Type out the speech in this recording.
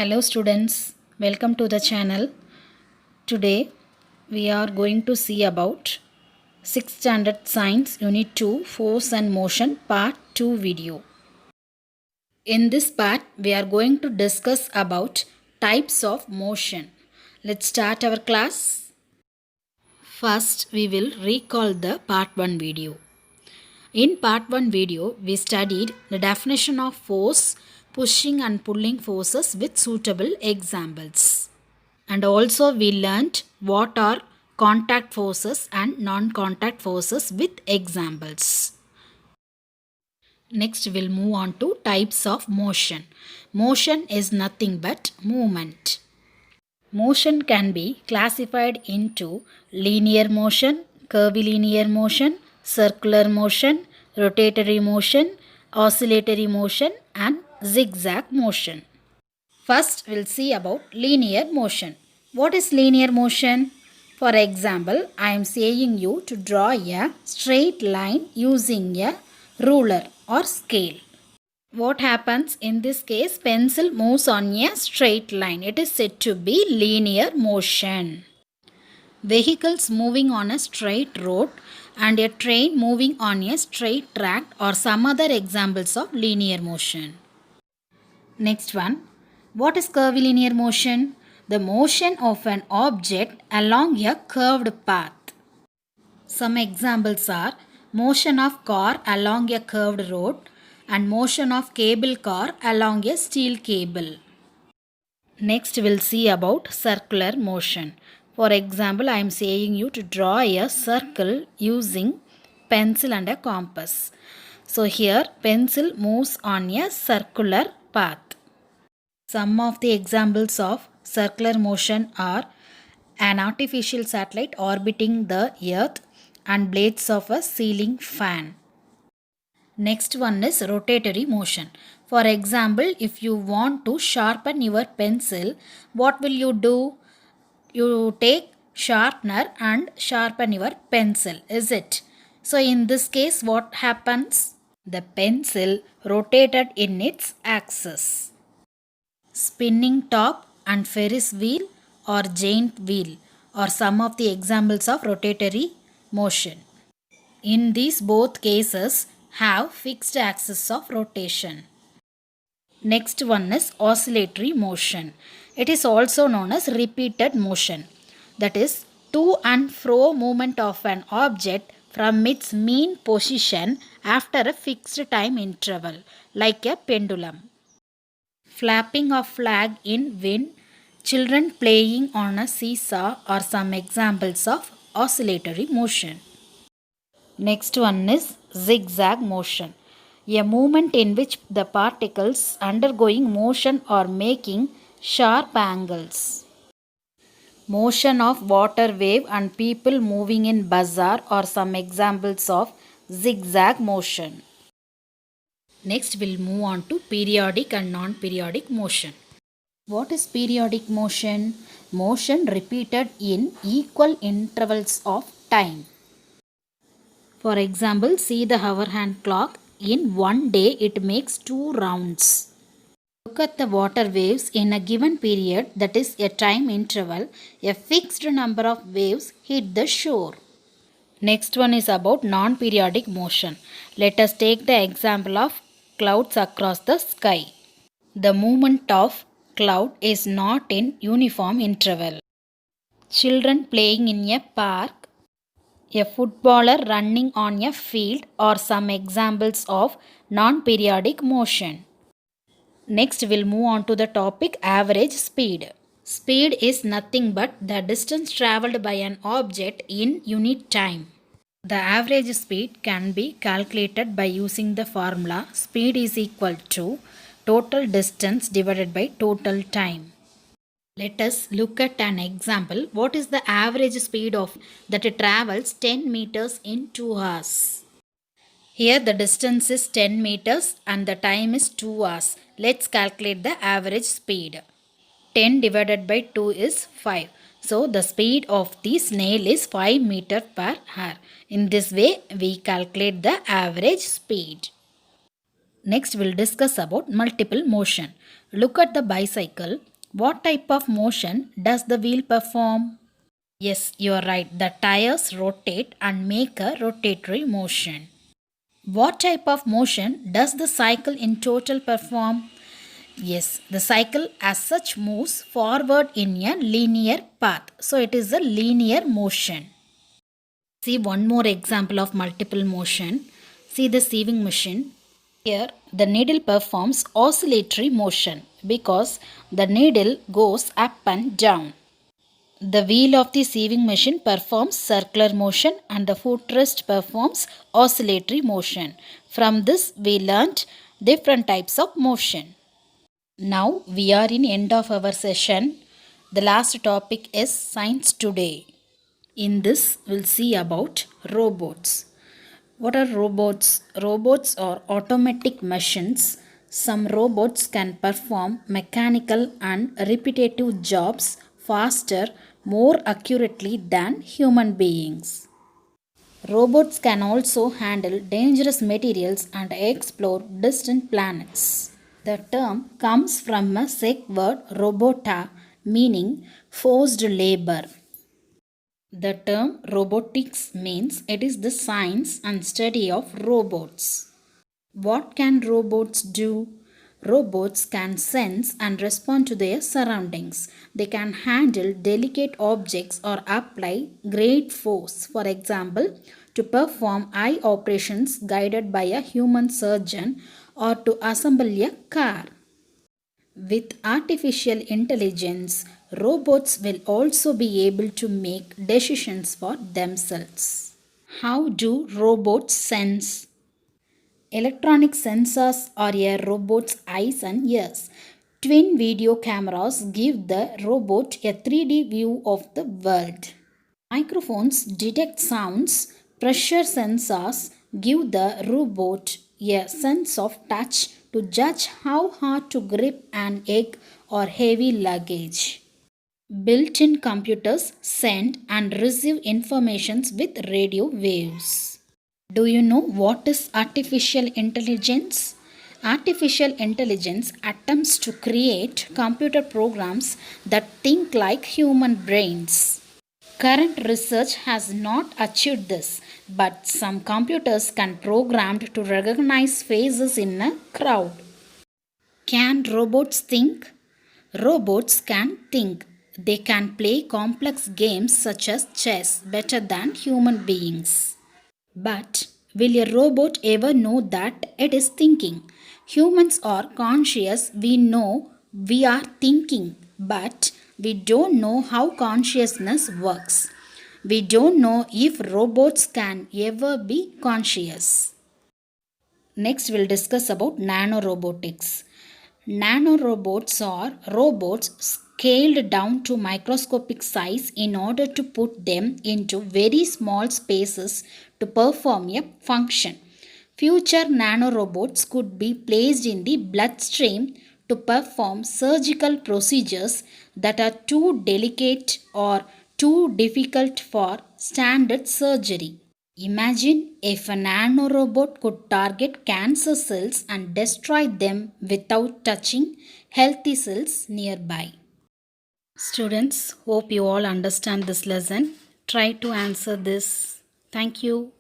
Hello students, welcome to the channel. Today we are going to see about 6th standard science unit 2 force and motion part 2 video. In this part we are going to discuss about types of motion. Let's start our class. First we will recall the part 1 video. In part 1 video, we studied the definition of force, pushing and pulling forces with suitable examples. And also we learnt what are contact forces and non-contact forces with examples. Next we'll move on to types of motion. Motion is nothing but movement. Motion can be classified into linear motion, curvilinear motion, circular motion, rotatory motion, oscillatory motion and zigzag motion. First we'll see about linear motion. What is linear motion? For example, I am saying you to draw a straight line using a ruler or scale. What happens in this case? Pencil moves on a straight line. It is said to be linear motion. Vehicles moving on a straight road and a train moving on a straight track are some other examples of linear motion. Next one. What is curvilinear motion? The motion of an object along a curved path. Some examples are motion of car along a curved road and motion of cable car along a steel cable. Next we'll see about circular motion. For example, I am saying you to draw a circle using pencil and a compass. So here pencil moves on a circular path. Some of the examples of circular motion are an artificial satellite orbiting the earth and blades of a ceiling fan. Next one is rotatory motion. For example, if you want to sharpen your pencil, what will you do? You take sharpener and sharpen your pencil, is it? So in this case, what happens? The pencil rotated in its axis. Spinning top and Ferris wheel or giant wheel are some of the examples of rotatory motion. In these both cases have fixed axis of rotation. Next one is oscillatory motion. It is also known as repeated motion. That is to and fro movement of an object from its mean position after a fixed time interval, like a pendulum. Flapping of flag in wind, children playing on a seesaw are some examples of oscillatory motion. Next one is zigzag motion. A movement in which the particles undergoing motion are making sharp angles. Motion of water wave and people moving in bazaar are some examples of zigzag motion. Next we'll move on to periodic and non-periodic motion. What is periodic motion? Motion repeated in equal intervals of time. For example, see the hour hand clock. In one day it makes 2 rounds. Look at the water waves in a given period, that is a time interval. A fixed number of waves hit the shore. Next one is about non-periodic motion. Let us take the example of clouds across the sky. The movement of cloud is not in uniform interval. Children playing in a park, a footballer running on a field are some examples of non-periodic motion. Next we'll move on to the topic average speed. Speed is nothing but the distance travelled by an object in unit time. The average speed can be calculated by using the formula speed is equal to total distance divided by total time. Let us look at an example. What is the average speed of that it travels 10 meters in 2 hours? Here the distance is 10 meters and the time is 2 hours. Let's calculate the average speed. 10 divided by 2 is 5. So the speed of the snail is 5 meters per hour. In this way we calculate the average speed. Next we'll discuss about multiple motion. Look at the bicycle. What type of motion does the wheel perform? Yes, you are right. The tires rotate and make a rotatory motion. What type of motion does the cycle in total perform? Yes, the cycle as such moves forward in a linear path. So it is a linear motion. See one more example of multiple motion. See the sieving machine. Here the needle performs oscillatory motion because the needle goes up and down. The wheel of the sieving machine performs circular motion and the footrest performs oscillatory motion. From this we learnt different types of motion. Now we are in end of our session. The last topic is science today. In this we'll see about robots. What are robots? Robots are automatic machines. Some robots can perform mechanical and repetitive jobs faster, more accurately than human beings. Robots can also handle dangerous materials and explore distant planets. The term comes from a Czech word robota, meaning forced labor. The term robotics means it is the science and study of robots. What can robots do? Robots can sense and respond to their surroundings. They can handle delicate objects or apply great force. For example, to perform eye operations guided by a human surgeon or to assemble a car. With artificial intelligence, robots will also be able to make decisions for themselves. How do robots sense? Electronic sensors are a robot's eyes and ears. Twin video cameras give the robot a 3D view of the world. Microphones detect sounds. Pressure sensors give the robot a sense of touch to judge how hard to grip an egg or heavy luggage. Built-in computers send and receive informations with radio waves. Do you know what is artificial intelligence? Artificial intelligence attempts to create computer programs that think like human brains. Current research has not achieved this, but some computers can programmed to recognize faces in a crowd. Can robots think? Robots can think. They can play complex games such as chess better than human beings. But will a robot ever know that it is thinking? Humans are conscious, we know we are thinking, but we don't know how consciousness works. We don't know if robots can ever be conscious. Next, we'll discuss about nanorobotics. Nanorobots are robots scaled down to microscopic size in order to put them into very small spaces to perform a function. Future nanorobots could be placed in the bloodstream to perform surgical procedures that are too delicate or too difficult for standard surgery. Imagine if a nanorobot could target cancer cells and destroy them without touching healthy cells nearby. Students, hope you all understand this lesson. Try to answer this. Thank you.